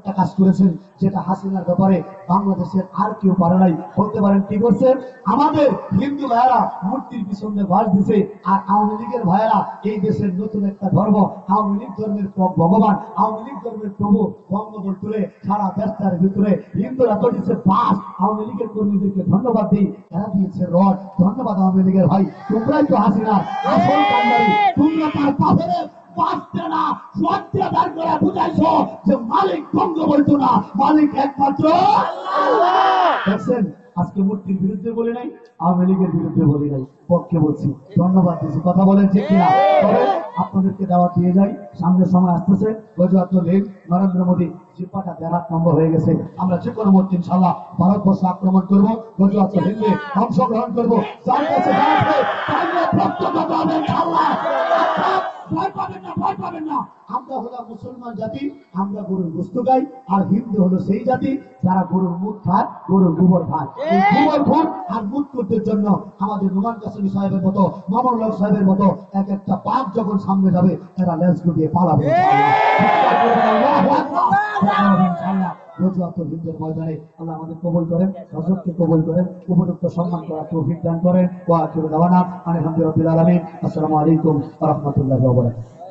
একটা কাজ করেছেন যেটা হাসিনার ব্যাপারে বাংলাদেশের আর কেউ পারে নাই। বলতে পারেন কি করছেন? আমাদের হিন্দু ভাইয়েরা মূর্তির পিছনে বাস দিছে, আর আওয়ামী লীগের ভাইয়েরা এই দেশের নতুন একটা ধর্ম, আওয়ামী লীগ ধর্মের ভগবান, আওয়ামী লীগ ধর্মের প্রভু বঙ্গবল তুলে সারা দেশটার ভিতরে হিন্দুরা তো দিচ্ছে বাস। আওয়ামী লীগের কর্মীদেরকে ধন্যবাদ দিই, এরা দিয়েছে রড। ধন্যবাদ আওয়ামী লীগের ভাই, তোমরাই তো হাসিনা আসল কান্ডারি। তোমরা তার পাথরে বাঁচতে না সত্যি দাঁড় করে বুঝাইছো যে মালিক বঙ্গবন্ধু না, মালিক একমাত্র আল্লাহ। দেখছেন, আজকে মূর্তির বিরুদ্ধে বলি নাই, আওয়ামী লীগের বিরুদ্ধে বলি নাই, পক্ষে বলছি। ধন্যবাদ দিচ্ছি, কথা বলেন ঠিক কিনা? তবে আপনাদেরকে দাওয়াত দিয়ে যাই, সামনের সময় আসতেছে গজওয়াত হিন্দ, নরেন্দ্র মোদী জিব্বাটা 1.5 নম্বর হয়ে গেছে। আমরা যে কোনো মুহূর্তে ইনশাআল্লাহ ভারতবর্ষ আক্রমণ করবো, গজওয়াত হিন্দে অংশগ্রহণ করবো। যার কাছে ভয় পাবেন না, ভয় পাবেন না। আমরা হলাম মুসলমান জাতি, আমরা গরুর গোশত খাই, আর হিন্দু হলো সেই জাতি যারা গরুর মুখ খায়, গরুর গোবর খায়। এই গোবর ভোট আর মুখ করতে জন্য আমাদের নোমান কাসেমি সাহেবের মতো, মামুনুল হক সাহেবের মতো এক একটা পাপ যখন সামনে যাবে, এরা লেজ গুটিয়ে পালাবে। হিন্দের ময়দানে আল্লাহ আমাদের কবুল করেন, হযরতকে কবুল করেন, উপযুক্ত সম্মান করার তৌফিক দান করেন। ওয়া আখিরু দাওয়ানা আলহামদুলিল্লাহি রাব্বিল আলামিন। আসসালামু আলাইকুম ওয়া রাহমাতুল্লাহি ওয়া বারাকাতুহু।